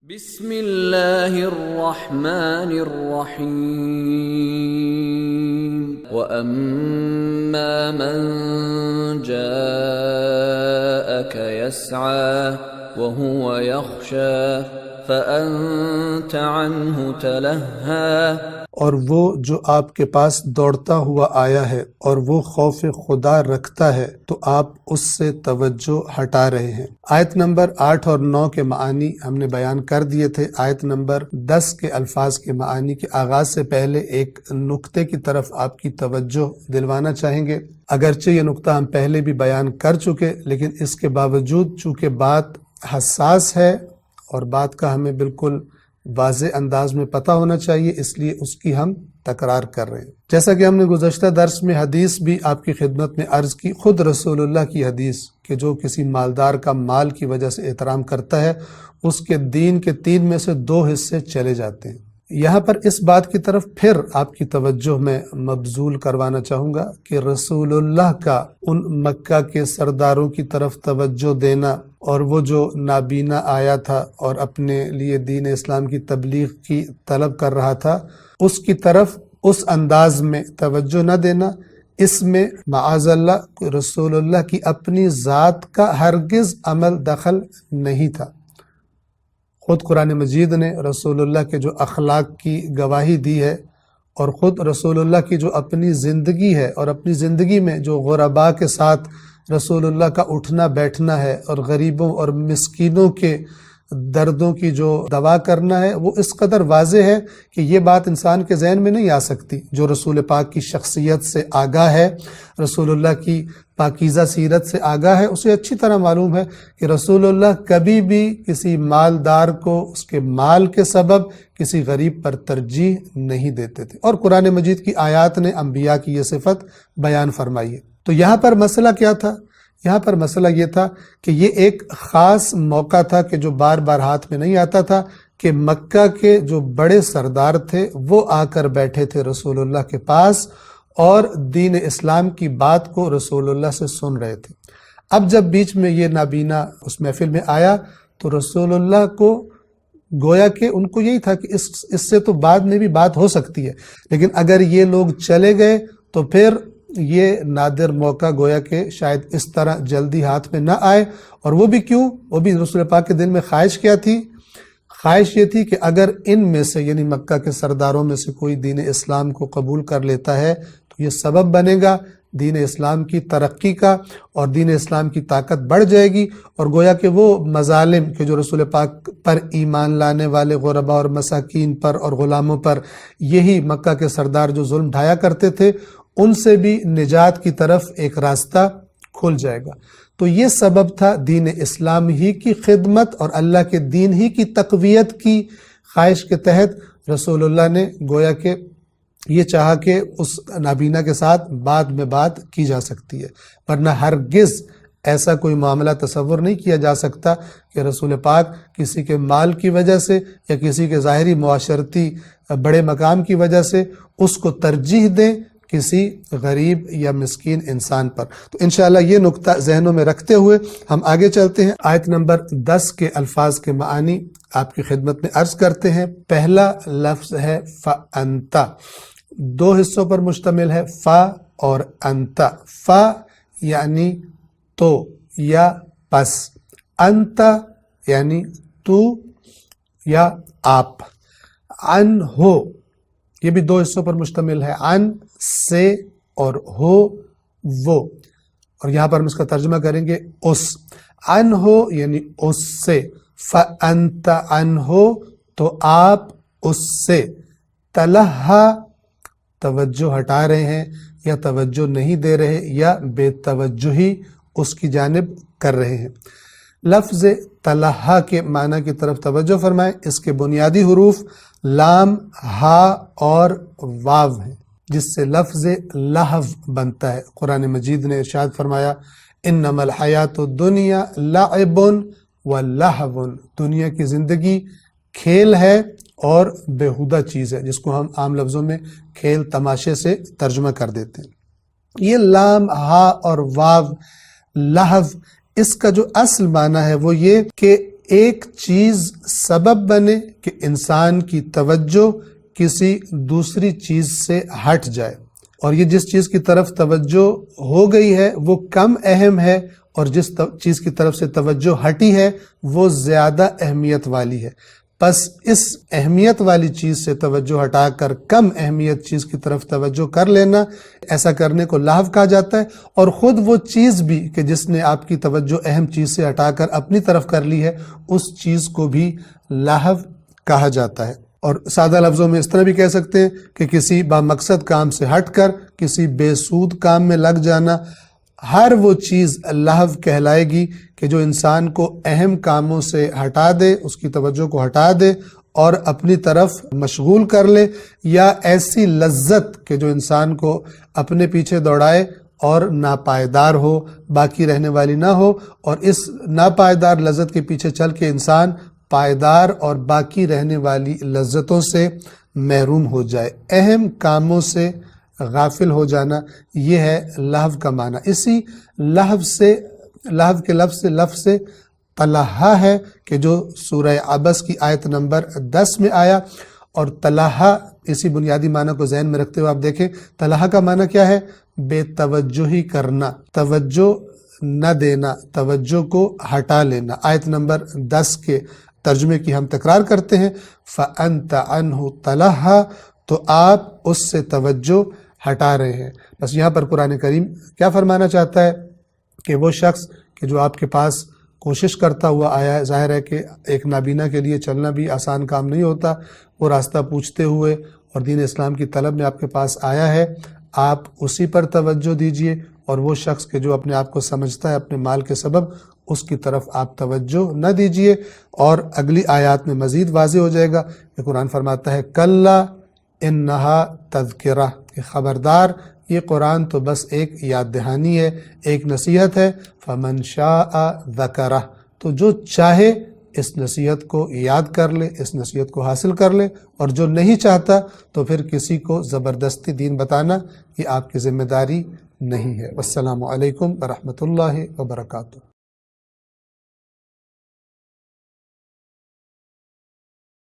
بسم اللہ الرحمن الرحیم وَأَمَّا مَن جَاءَكَ يَسْعَى وَهُوَ يَخْشَى فَأَنْتَ عَنْهُ تَلَهَّى، اور وہ جو آپ کے پاس دوڑتا ہوا آیا ہے اور وہ خوف خدا رکھتا ہے تو آپ اس سے توجہ ہٹا رہے ہیں۔ آیت نمبر 8 اور 9 کے معانی ہم نے بیان کر دیے تھے۔ آیت نمبر 10 کے الفاظ کے معانی کے آغاز سے پہلے ایک نقطے کی طرف آپ کی توجہ دلوانا چاہیں گے۔ اگرچہ یہ نقطہ ہم پہلے بھی بیان کر چکے، لیکن اس کے باوجود چونکہ بات حساس ہے اور بات کا ہمیں بالکل واضح انداز میں پتہ ہونا چاہیے، اس لیے اس کی ہم تکرار کر رہے ہیں۔ جیسا کہ ہم نے گزشتہ درس میں حدیث بھی آپ کی خدمت میں عرض کی، خود رسول اللہ کی حدیث کہ جو کسی مالدار کا مال کی وجہ سے احترام کرتا ہے اس کے دین کے 3 میں سے 2 حصے چلے جاتے ہیں۔ یہاں پر اس بات کی طرف پھر آپ کی توجہ میں مبذول کروانا چاہوں گا کہ رسول اللہ کا ان مکہ کے سرداروں کی طرف توجہ دینا اور وہ جو نابینا آیا تھا اور اپنے لیے دین اسلام کی تبلیغ کی طلب کر رہا تھا، اس کی طرف اس انداز میں توجہ نہ دینا، اس میں معاذ اللہ رسول اللہ کی اپنی ذات کا ہرگز عمل دخل نہیں تھا۔ خود قرآن مجید نے رسول اللہ کے جو اخلاق کی گواہی دی ہے اور خود رسول اللہ کی جو اپنی زندگی ہے اور اپنی زندگی میں جو غرباء کے ساتھ رسول اللہ کا اٹھنا بیٹھنا ہے اور غریبوں اور مسکینوں کے دردوں کی جو دوا کرنا ہے، وہ اس قدر واضح ہے کہ یہ بات انسان کے ذہن میں نہیں آ سکتی۔ جو رسول پاک کی شخصیت سے آگاہ ہے، رسول اللہ کی پاکیزہ سیرت سے آگاہ ہے، اسے اچھی طرح معلوم ہے کہ رسول اللہ کبھی بھی کسی مالدار کو اس کے مال کے سبب کسی غریب پر ترجیح نہیں دیتے تھے، اور قرآن مجید کی آیات نے انبیاء کی یہ صفت بیان فرمائی ہے۔ تو یہاں پر مسئلہ کیا تھا؟ یہاں پر مسئلہ یہ تھا کہ یہ ایک خاص موقع تھا کہ جو بار بار ہاتھ میں نہیں آتا تھا کہ مکہ کے جو بڑے سردار تھے وہ آ کر بیٹھے تھے رسول اللہ کے پاس اور دین اسلام کی بات کو رسول اللہ سے سن رہے تھے۔ اب جب بیچ میں یہ نابینا اس محفل میں آیا تو رسول اللہ کو گویا کہ ان کو یہی تھا کہ اس سے تو بعد میں بھی بات ہو سکتی ہے، لیکن اگر یہ لوگ چلے گئے تو پھر یہ نادر موقع گویا کہ شاید اس طرح جلدی ہاتھ میں نہ آئے۔ اور وہ بھی کیوں؟ وہ بھی رسول پاک کے دل میں خواہش کیا تھی؟ خواہش یہ تھی کہ اگر ان میں سے یعنی مکہ کے سرداروں میں سے کوئی دین اسلام کو قبول کر لیتا ہے تو یہ سبب بنے گا دین اسلام کی ترقی کا، اور دین اسلام کی طاقت بڑھ جائے گی، اور گویا کہ وہ مظالم کہ جو رسول پاک پر ایمان لانے والے غرباء اور مساکین پر اور غلاموں پر یہی مکہ کے سردار جو ظلم ڈھایا کرتے تھے، ان سے بھی نجات کی طرف ایک راستہ کھل جائے گا۔ تو یہ سبب تھا دین اسلام ہی کی خدمت اور اللہ کے دین ہی کی تقویت کی خواہش کے تحت رسول اللہ نے گویا کہ یہ چاہا کہ اس نابینا کے ساتھ بعد میں بات کی جا سکتی ہے، ورنہ ہرگز ایسا کوئی معاملہ تصور نہیں کیا جا سکتا کہ رسول پاک کسی کے مال کی وجہ سے یا کسی کے ظاہری معاشرتی بڑے مقام کی وجہ سے اس کو ترجیح دیں کسی غریب یا مسکین انسان پر۔ تو انشاءاللہ یہ نقطہ ذہنوں میں رکھتے ہوئے ہم آگے چلتے ہیں۔ آیت نمبر 10 کے الفاظ کے معانی آپ کی خدمت میں عرض کرتے ہیں۔ پہلا لفظ ہے فَأَنْتَ، 2 حصوں پر مشتمل ہے، فا اور انت۔ فا یعنی تو یا پس، انت یعنی تو یا آپ۔ ان ہو یہ بھی 2 حصوں پر مشتمل ہے، ان سے اور ہو وہ، اور یہاں پر ہم اس کا ترجمہ کریں گے اس۔ ان ہو یعنی اس سے، فَأَنْتَ عَنْهُ تو آپ اس سے، تَلَهَّى توجہ ہٹا رہے ہیں یا توجہ نہیں دے رہے یا بے توجہی اس کی جانب کر رہے ہیں۔ لفظ تلہا کے معنی کی طرف توجہ فرمائیں۔ اس کے بنیادی حروف لام، ہا اور واو ہیں، جس سے لفظ لہو بنتا ہے۔ قرآن مجید نے ارشاد فرمایا انما الحیات الدنیا لعب ولہو، دنیا کی زندگی کھیل ہے اور بیہودہ چیز ہے، جس کو ہم عام لفظوں میں کھیل تماشے سے ترجمہ کر دیتے ہیں۔ یہ لام، ہا اور واو لہو، اس کا جو اصل معنی ہے وہ یہ کہ ایک چیز سبب بنے کہ انسان کی توجہ کسی دوسری چیز سے ہٹ جائے، اور یہ جس چیز کی طرف توجہ ہو گئی ہے وہ کم اہم ہے، اور جس چیز کی طرف سے توجہ ہٹی ہے وہ زیادہ اہمیت والی ہے۔ پس اس اہمیت والی چیز سے توجہ ہٹا کر کم اہمیت چیز کی طرف توجہ کر لینا، ایسا کرنے کو لہو کہا جاتا ہے۔ اور خود وہ چیز بھی کہ جس نے آپ کی توجہ اہم چیز سے ہٹا کر اپنی طرف کر لی ہے، اس چیز کو بھی لہو کہا جاتا ہے۔ اور سادہ لفظوں میں اس طرح بھی کہہ سکتے ہیں کہ کسی بامقصد کام سے ہٹ کر کسی بے سود کام میں لگ جانا، ہر وہ چیز لہو کہلائے گی کہ جو انسان کو اہم کاموں سے ہٹا دے، اس کی توجہ کو ہٹا دے اور اپنی طرف مشغول کر لے، یا ایسی لذت کہ جو انسان کو اپنے پیچھے دوڑائے اور ناپائیدار ہو، باقی رہنے والی نہ ہو، اور اس ناپائیدار لذت کے پیچھے چل کے انسان پائیدار اور باقی رہنے والی لذتوں سے محروم ہو جائے۔ اہم کاموں سے غافل ہو جانا، یہ ہے لہو کا معنی۔ اسی لہو کے لفظ سے تلہا ہے کہ جو سورہ عبس کی آیت نمبر 10 میں آیا، اور تلہا اسی بنیادی معنی کو ذہن میں رکھتے ہوئے آپ دیکھیں تلہا کا معنی کیا ہے؟ بے توجہی کرنا، توجہ نہ دینا، توجہ کو ہٹا لینا۔ آیت نمبر 10 کے ترجمے کی ہم تکرار کرتے ہیں، فَأَنْتَ عَنْهُ تَلَهَّا، تو آپ اس سے توجہ ہٹا رہے ہیں۔ بس یہاں پر قرآن کریم کیا فرمانا چاہتا ہے کہ وہ شخص کہ جو آپ کے پاس کوشش کرتا ہوا آیا ہے، ظاہر ہے کہ ایک نابینا کے لیے چلنا بھی آسان کام نہیں ہوتا، وہ راستہ پوچھتے ہوئے اور دین اسلام کی طلب میں آپ کے پاس آیا ہے، آپ اسی پر توجہ دیجئے، اور وہ شخص کہ جو اپنے آپ کو سمجھتا ہے اپنے مال کے سبب، اس کی طرف آپ توجہ نہ دیجئے۔ اور اگلی آیات میں مزید واضح ہو جائے گا کہ قرآن فرماتا ہے کلا انہا تذکرہ، کہ خبردار یہ قرآن تو بس ایک یاد دہانی ہے، ایک نصیحت ہے، فمن شاء ذکرہ، تو جو چاہے اس نصیحت کو یاد کر لے، اس نصیحت کو حاصل کر لے، اور جو نہیں چاہتا تو پھر کسی کو زبردستی دین بتانا یہ آپ کی ذمہ داری نہیں ہے۔ والسلام علیکم ورحمۃ اللہ وبرکاتہ۔